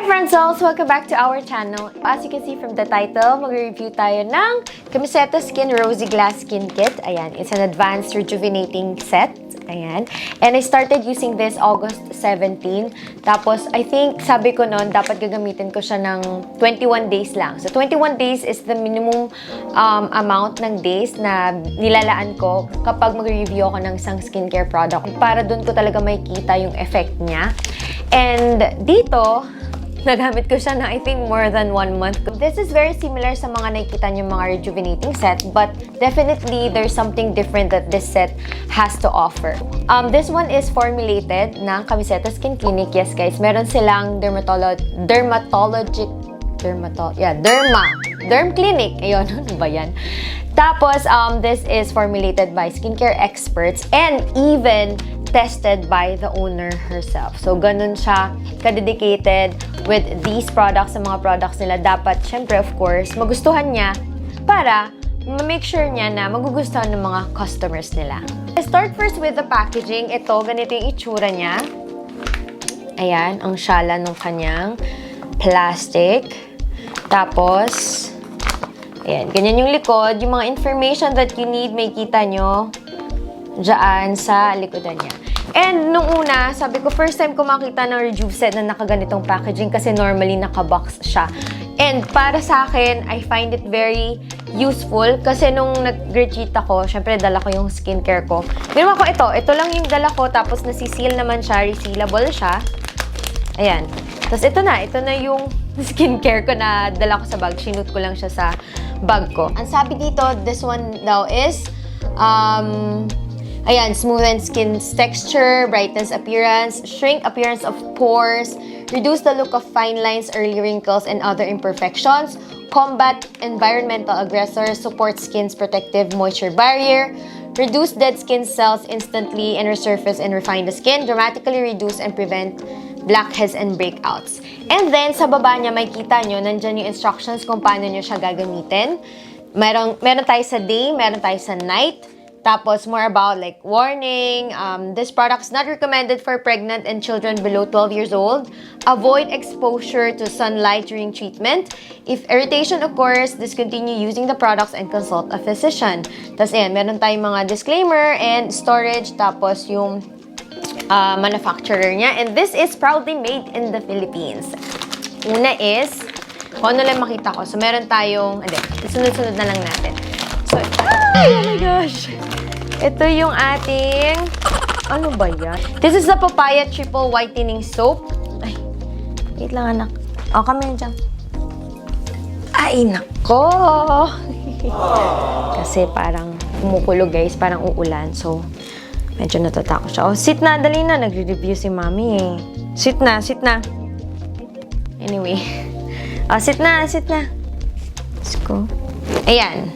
Hi friends! Welcome back to our channel. As you can see from the title, mag-review tayo ng Kamiseta Skin Rosy Glass Skin Kit. Ayan, it's an advanced rejuvenating set. Ayan. And I started using this August 17. Tapos, I think, sabi ko noon, dapat gagamitin ko siya ng 21 days lang. So, 21 days is the minimum amount ng days na nilalaan ko kapag mag-review ako ng isang skincare product. Para dun ko talaga makikita yung effect niya. And dito, nagamit ko siya na I think more than 1 month. This is very similar sa mga nakikita niyo mga rejuvenating set, but definitely there's something different that this set has to offer. This one is formulated ng Kamiseta Skin Clinic. Yes guys, meron silang derm clinic. Ayun, ano ba yan? Tapos, this is formulated by skincare experts and even tested by the owner herself. So, ganun siya ka-dedicated with these products, sa mga products nila. Dapat, syempre, of course, magustuhan niya para ma-make sure niya na magugustuhan ng mga customers nila. Let's start first with the packaging. Ito, ganito yung itsura niya. Ayan, ang syala ng kanyang plastic. Tapos, ayan, ganyan yung likod. Yung mga information that you need, may kita nyo dyan sa likodan niya. And nung una, sabi ko, first time ko makita ng Rejuve set na nakaganitong packaging kasi normally nakabox siya. And para sa akin, I find it very useful kasi nung nag-retreat ako, syempre dala ko yung skincare ko. Ginawa ko ito. Ito lang yung dala ko, tapos nasiseal naman siya, resealable siya. Ayan. Tapos ito na yung skincare ko na dala ko sa bag. Sinut ko lang siya sa bag ko. Ang sabi dito, this one daw is, ayan, smoothens skin's texture, brightens appearance, shrink appearance of pores, reduce the look of fine lines, early wrinkles, and other imperfections, combat environmental aggressors, support skin's protective moisture barrier, reduce dead skin cells instantly and resurface and refine the skin, dramatically reduce and prevent blackheads and breakouts. And then, sa baba niya, makikita nyo, nandyan yung instructions kung paano nyo siya gagamitin. Meron tayo sa day, meron tayo sa night. Tapos, more about like warning, this product is not recommended for pregnant and children below 12 years old. Avoid exposure to sunlight during treatment. If irritation occurs, discontinue using the products and consult a physician. Tapos, ayan, meron tayong mga disclaimer and storage. Tapos, yung manufacturer niya. And this is proudly made in the Philippines. Una is, kung ano lang makita ko. So, meron tayong, sunod-sunod na lang natin. So, oh my gosh! Ito yung ating, ano ba yan? This is the Papaya Triple Whitening Soap. Ay, wait lang anak. O, kami dyan. Ay, nako! Kasi parang kumukulo guys, parang uulan. So, medyo natatakot siya. Oh, sit na, dali na. Nagre-review si mami eh. Sit na, sit na. Anyway. Oh, sit na, sit na. Let's go. Ayan.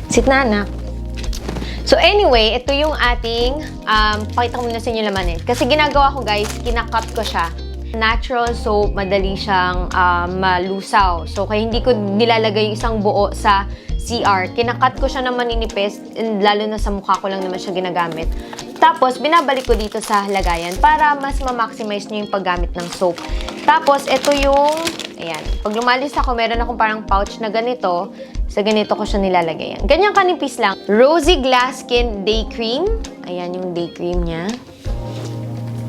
Sit na, anak. So anyway, ito yung ating, pakita ko muna sa inyo laman eh. Kasi ginagawa ko guys, kinakat ko siya. Natural soap, madali siyang malusaw. So kaya hindi ko nilalagay yung isang buo sa CR. Kinakat ko siya na maninipis, and lalo na sa mukha ko lang naman siya ginagamit. Tapos, binabalik ko dito sa lagayan para mas ma-maximize niyo yung paggamit ng soap. Tapos, ito yung, ayan, pag lumalis ako, meron akong parang pouch na ganito. Sa ganito ko siya nilalagay. Ganyan kanipis lang. Rosy Glass Skin Day Cream. Ayan yung day cream niya.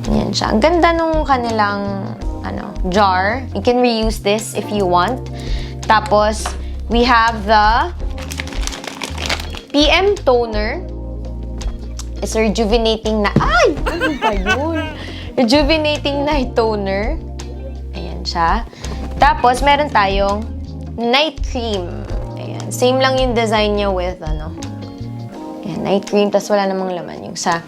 Ayan siya. Ang ganda nung kanilang jar. You can reuse this if you want. Tapos, we have the PM Toner. It's a rejuvenating na... Ay! Ano ba yun? Rejuvenating Night Toner. Ayan siya. Tapos, meron tayong Night Cream. Ayan. Same lang yung design niya with, ayan, night cream. Tapos, wala namang laman yung sa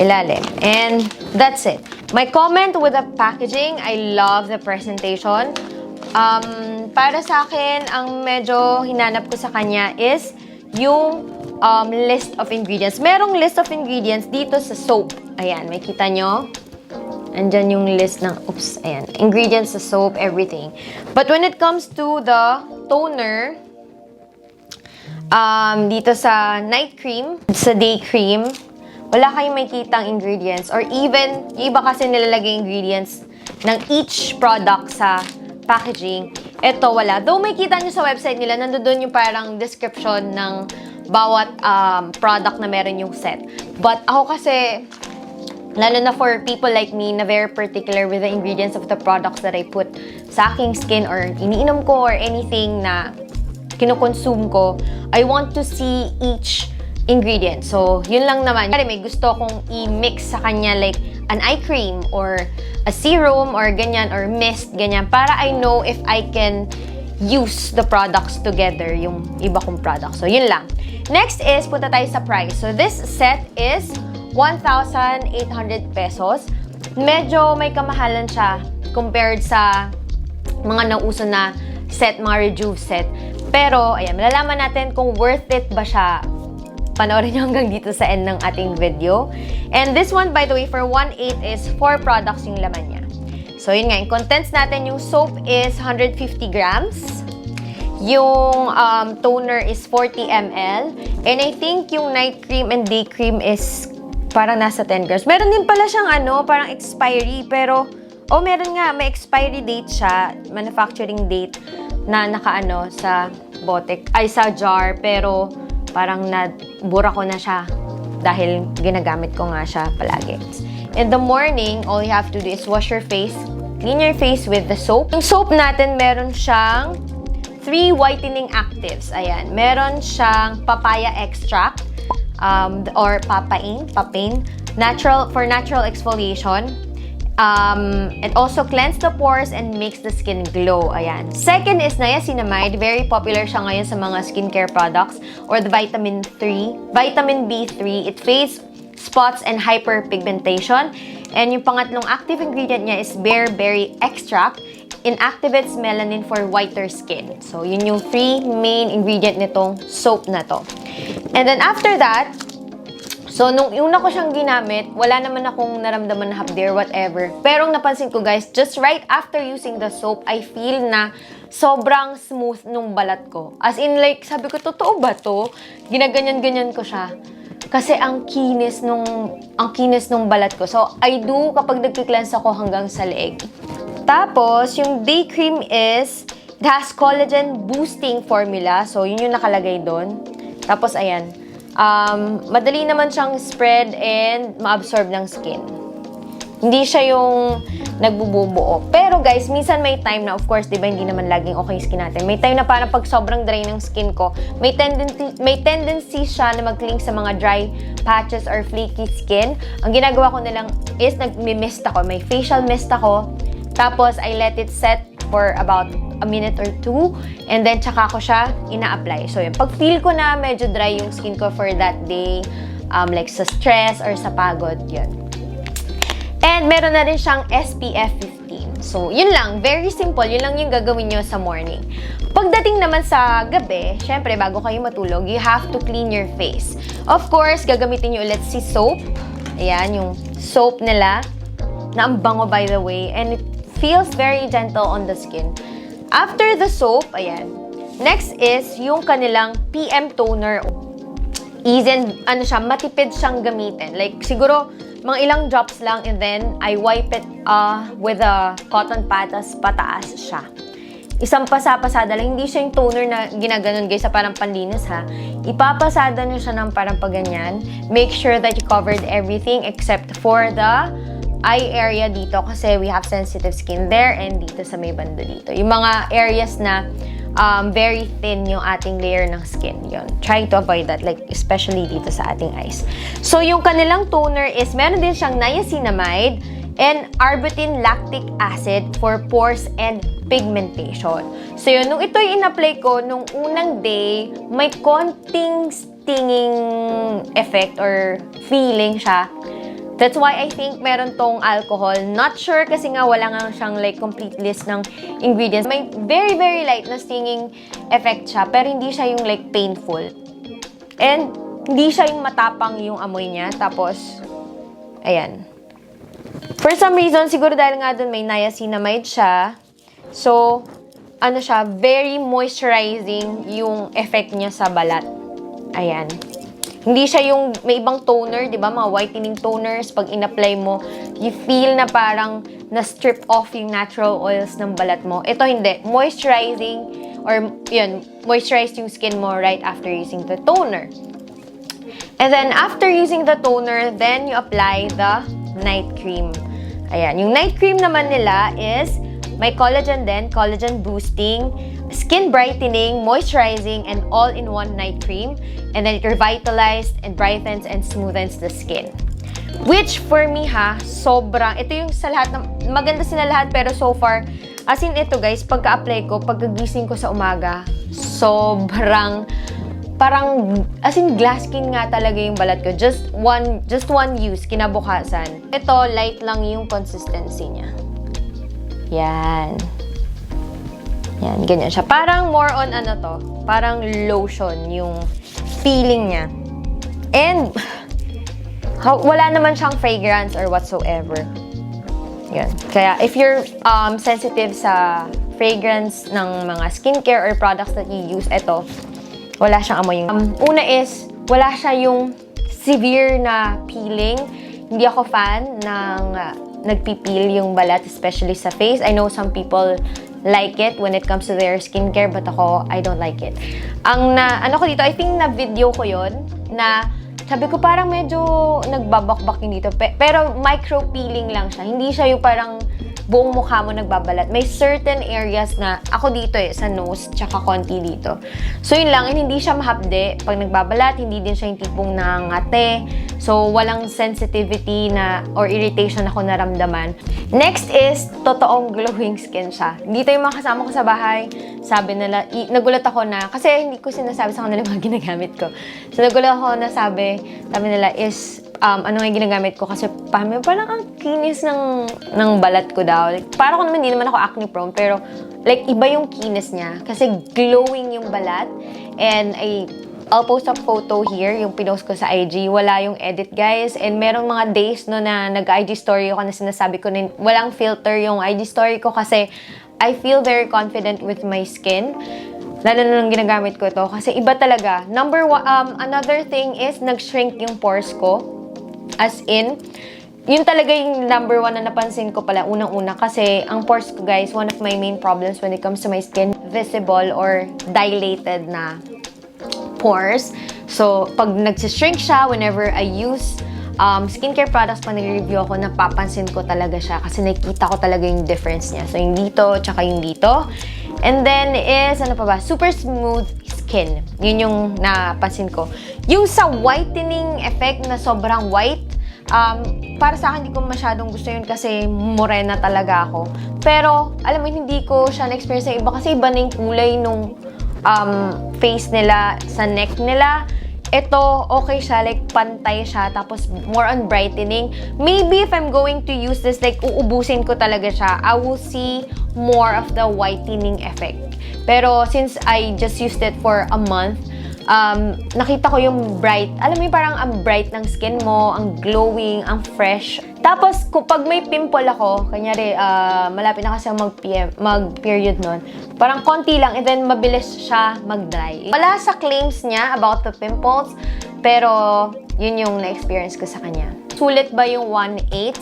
ilalim. And, that's it. My comment with the packaging, I love the presentation. Para sa akin, ang medyo hinanap ko sa kanya is yung list of ingredients. Merong list of ingredients dito sa soap. Ayan, may kita nyo. Andyan yung list ng, ayan, ingredients sa soap, everything. But when it comes to the toner, dito sa night cream, sa day cream, wala kayong makikitang ingredients. Or even, yung iba kasi nilalagay ingredients ng each product sa packaging. Ito, wala. Though may kita nyo sa website nila, nandoon yung parang description ng bawat product na meron yung set. But ako kasi, lalo na for people like me na very particular with the ingredients of the products that I put sa aking skin or iniinom ko or anything na kinukonsume ko, I want to see each ingredient. So, yun lang naman. May gusto kong i-mix sa kanya like an eye cream or a serum or ganyan or mist, ganyan, para I know if I can use the products together, yung iba kong products. So, yun lang. Next is, punta tayo sa price. So, this set is 1,800 pesos. Medyo may kamahalan siya compared sa mga nauso na set, mga Rejuve set. Pero, ayan, malalaman natin kung worth it ba siya. Panoorin nyo hanggang dito sa end ng ating video. And this one, by the way, for 1.8 is 4 products yung laman niya. So, yun nga, yung contents natin, yung soap is 150 grams. Yung toner is 40 ml. And I think yung night cream and day cream is parang nasa 10 grams. Meron din pala siyang parang expiry, pero, meron nga, may expiry date siya, manufacturing date na naka sa bote, ay sa jar, pero parang nabura ko na siya dahil ginagamit ko nga siya palagi. In the morning, all you have to do is wash your face, clean your face with the soap. Yung soap natin, meron siyang 3 whitening actives. Ayan, meron siyang papaya extract, or papain, for natural exfoliation. It also cleanses the pores and makes the skin glow. Ayan. Second is Niacinamide. Very popular siya ngayon sa mga skincare products, or the vitamin B3. It fades spots and hyperpigmentation. And yung pangatlong active ingredient niya is Bearberry extract. Inactivates melanin for whiter skin. So, yun yung 3 main ingredient nitong soap na to. And then after that, so, nung una ko siyang ginamit, wala naman akong naramdaman na hapdi or whatever. Pero napansin ko, guys, just right after using the soap, I feel na sobrang smooth nung balat ko. As in, like, sabi ko, totoo ba to? Ginaganyan-ganyan ko siya. Kasi ang kinis nung balat ko. So, I do kapag nagki-cleanse ako hanggang sa leeg. Tapos, yung day cream is, it has collagen boosting formula. So, yun yung nakalagay doon. Tapos, ayan. Madali naman siyang spread and ma-absorb ng skin. Hindi siya yung nagbububuo. Pero guys, minsan may time na, of course, di ba, hindi naman laging okay skin natin. May time na parang pag sobrang dry ng skin ko, may tendency siya na mag-cling sa mga dry patches or flaky skin. Ang ginagawa ko na lang is nag-mist ako. May facial mist ako. Tapos, I let it set for about a minute or 2, and then tsaka ko siya ina-apply. So, yun. Pag feel ko na medyo dry yung skin ko for that day, like sa stress or sa pagod, yun. And meron na rin siyang SPF 15. So, yun lang. Very simple. Yun lang yung gagawin nyo sa morning. Pagdating naman sa gabi, syempre, bago kayo matulog, you have to clean your face. Of course, gagamitin nyo ulit si soap. Ayan, yung soap nila, na ang bango, by the way. And it feels very gentle on the skin. After the soap, ayan. Next is yung kanilang PM toner. Easy and matipid siyang gamitin. Like, siguro, mga ilang drops lang, and then I wipe it with a cotton pad, pataas siya. Isang pasada lang. Hindi siya yung toner na ginaganon, guys, sa parang panlinis, ha. Ipapasada nyo siya ng parang paganyan. Make sure that you covered everything except for the eye area dito, kasi we have sensitive skin there, and dito sa may bando dito. Yung mga areas na very thin yung ating layer ng skin. Yun. Try to avoid that, like especially dito sa ating eyes. So, yung kanilang toner is, meron din siyang niacinamide and arbutin lactic acid for pores and pigmentation. So, yun. Nung ito'y in-apply ko, nung unang day, may konting stinging effect or feeling siya. That's why I think meron tong alcohol. Not sure kasi nga wala nga siyang like complete list ng ingredients. May very, very light na stinging effect siya, pero hindi siya yung like painful. And hindi siya yung matapang yung amoy niya. Tapos, ayan. For some reason, siguro dahil nga dun may niacinamide siya. So, very moisturizing yung effect niya sa balat. Ayan. Hindi siya yung may ibang toner, di ba? Mga whitening toners, pag in-apply mo, you feel na parang na-strip off yung natural oils ng balat mo. Ito hindi. Moisturizing, or yun, moisturize yung skin mo right after using the toner. And then, after using the toner, then you apply the night cream. Ayan. Yung night cream naman nila is may collagen din, collagen boosting, skin brightening, moisturizing, and all-in-one night cream. And then it revitalizes and brightens and smoothens the skin. Which for me sobrang, ito yung sa lahat, maganda sila lahat, pero so far, as in ito guys, pagka-apply ko, pagkagising ko sa umaga, sobrang, parang, as in glass skin nga talaga yung balat ko. Just one use, kinabukasan. Ito, light lang yung consistency niya. Yan. Yan, ganyan siya. Parang more on parang lotion yung feeling niya. And, wala naman siyang fragrance or whatsoever. Yan. Kaya, if you're sensitive sa fragrance ng mga skincare or products that you use, ito, wala siyang amoy. Una is, wala siya yung severe na peeling. Hindi ako fan ng nagpipil yung balat, especially sa face. I know some people like it when it comes to their skincare, but ako, I don't like it. Ano ko dito, I think na video ko yon na sabi ko parang medyo nagbabakbak yung dito. Pero micro-peeling lang siya. Hindi siya yung parang buong mukha mo nagbabalat. May certain areas na, ako dito sa nose, tsaka konti dito. So yun lang, hindi siya mahapde. Pag nagbabalat, hindi din siya yung tipong nangate. So walang sensitivity na or irritation ako naramdaman. Next is, totoong glowing skin siya. Dito yung mga kasama ko sa bahay, sabi nila, nagulat ako na, kasi hindi ko sinasabi sa kanila mga ginagamit ko. So nagulat ako na sabi nila is, ano nga ginagamit ko kasi parang ang kinis ng balat ko daw. Like, parang ko naman, hindi naman ako acne prone, pero like iba yung kinis niya kasi glowing yung balat. And I'll post a photo here, yung pinost ko sa IG. Wala yung edit, guys. And merong mga days no na nag-IG story ako na sinasabi ko na walang filter yung IG story ko kasi I feel very confident with my skin. Lalo na nung ginagamit ko ito kasi iba talaga. Another thing is nag-shrink yung pores ko. As in, yun talaga yung number one na napansin ko pala unang-una kasi ang pores ko, guys, one of my main problems when it comes to my skin, visible or dilated na pores. So, pag nagsishrink siya, whenever I use skincare products, pag nag-review ako, napapansin ko talaga siya kasi nakikita ko talaga yung difference niya. So, yung dito, tsaka yung dito. And then is, ano pa ba? Super smooth skin. Yun yung napansin ko. Yung sa whitening effect na sobrang white, para sa akin, hindi ko masyadong gusto yun kasi morena talaga ako. Pero, alam mo, hindi ko siya na-experience sa iba kasi iba na yung kulay nung face nila, sa neck nila. Ito, okay siya, like pantay siya, tapos more on brightening. Maybe if I'm going to use this, like uubusin ko talaga siya, I will see more of the whitening effect. Pero since I just used it for a month, nakita ko yung bright. Alam mo yung parang ang bright ng skin mo, ang glowing, ang fresh. Tapos, pag may pimple ako, kanyari, malapit na kasi mag-period nun, parang konti lang, and then mabilis siya mag-dry. Wala sa claims niya about the pimples, pero yun yung na-experience ko sa kanya. Sulit ba yung 1.8?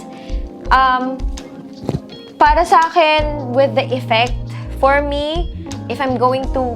Para sa akin, with the effect, for me, if I'm going to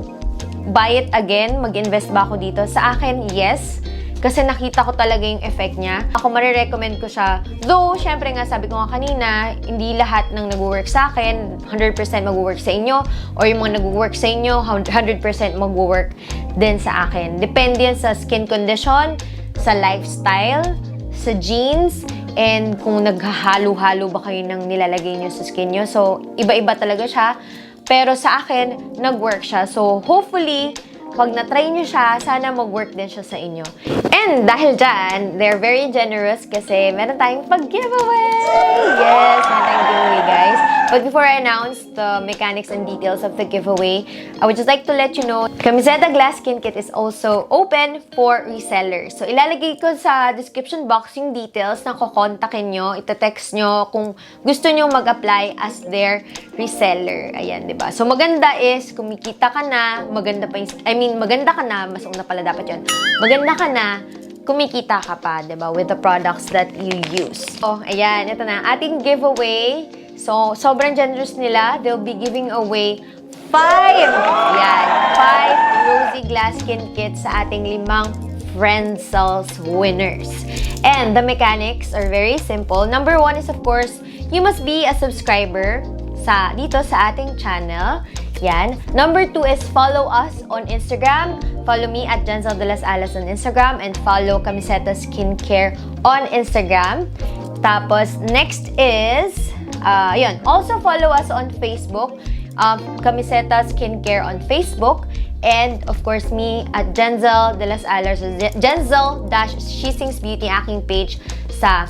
buy it again, mag-invest ba ako dito? Sa akin, yes. Kasi nakita ko talaga yung effect niya. Ako marirecommend ko siya. Though, syempre nga, sabi ko nga kanina, hindi lahat ng nag-work sa akin, 100% mag-work sa inyo. Or yung mga nag-work sa inyo, 100% mag-work din sa akin. Depende yan sa skin condition, sa lifestyle, sa genes, and kung naghahalo-halo ba kayo ng nilalagay nyo sa skin nyo. So, iba-iba talaga siya. Pero sa akin, nag-work siya. So, hopefully, pag na-try nyo siya, sana mag-work din siya sa inyo. And dahil dyan, they're very generous kasi meron tayong pag-giveaway! Yes, meron tayong giveaway, guys. But before I announce the mechanics and details of the giveaway, I would just like to let you know, Kamiseta Glass Skin Kit is also open for resellers. So, ilalagay ko sa description box yung details na kukontakin nyo, itetext nyo kung gusto nyo mag-apply as their reseller. Ayan, diba? So, maganda is, kumikita ka na, maganda pa yung, maganda ka na, mas una pala dapat yun. Maganda ka na, kumikita ka pa, diba? With the products that you use. So, ayan, ito na. Ating giveaway. So, sobrang generous nila. They'll be giving away 5 Rosy Glass Skin Kits sa ating 5 Friend-Cells winners. And the mechanics are very simple. Number 1 is, of course, you must be a subscriber dito sa ating channel. Yan. Number 2 is follow us on Instagram. Follow me at Gen-zel on Instagram and follow Kamiseta Skincare on Instagram. Tapos, next is, yun. Also, follow us on Facebook. Kamiseta Skincare on Facebook. And, of course, me at Gen-zel Gen-zel-She-Sings-Beauty, aking page sa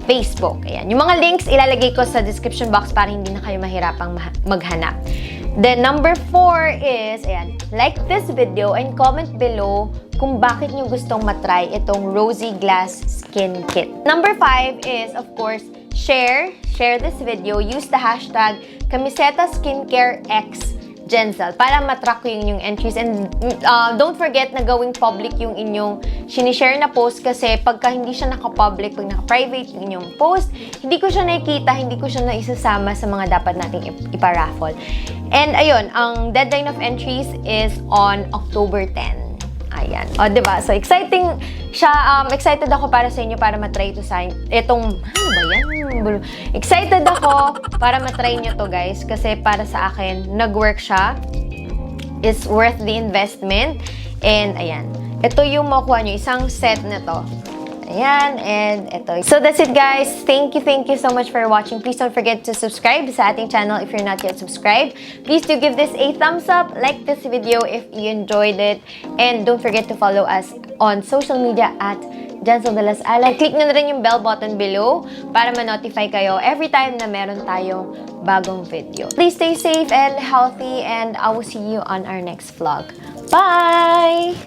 Facebook. Ayan. Yung mga links, ilalagay ko sa description box para hindi na kayo mahirapang maghanap. Then, number 4 is, ayan, like this video and comment below kung bakit nyo gustong matry itong Rosy Glass Skin Kit. Number 5 is, of course, share this video. Use the hashtag Kamiseta Skincare X Gen-zel para matrack ko yung entries. And don't forget na gawing public yung inyong sinishare na post kasi pagka hindi siya naka-public, pag naka-private yung inyong post, hindi ko siya nakikita, hindi ko siya naisasama sa mga dapat nating iparaffle. And ayun, ang deadline of entries is on October 10. Ayan. O, diba? So, exciting siya. Excited ako para sa inyo para matry ito sa itong, ano ba yan? Excited ako para matry nyo to, guys. Kasi para sa akin, nag-work siya. It's worth the investment. And, ayan. Ito yung makuha nyo. Isang set na to. Ayan, and ito. So, that's it, guys. Thank you so much for watching. Please don't forget to subscribe sa ating channel if you're not yet subscribed. Please do give this a thumbs up, like this video if you enjoyed it, and don't forget to follow us on social media at Gen-zel. Click nyo na rin yung bell button below para ma-notify kayo every time na meron tayong bagong video. Please stay safe and healthy, and I will see you on our next vlog. Bye!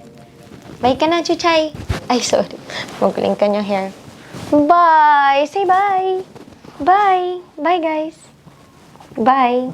Bye ka na, Chuchay. Ay, sorry. Magaling ka niya hair. Bye! Say bye! Bye! Bye, guys! Bye!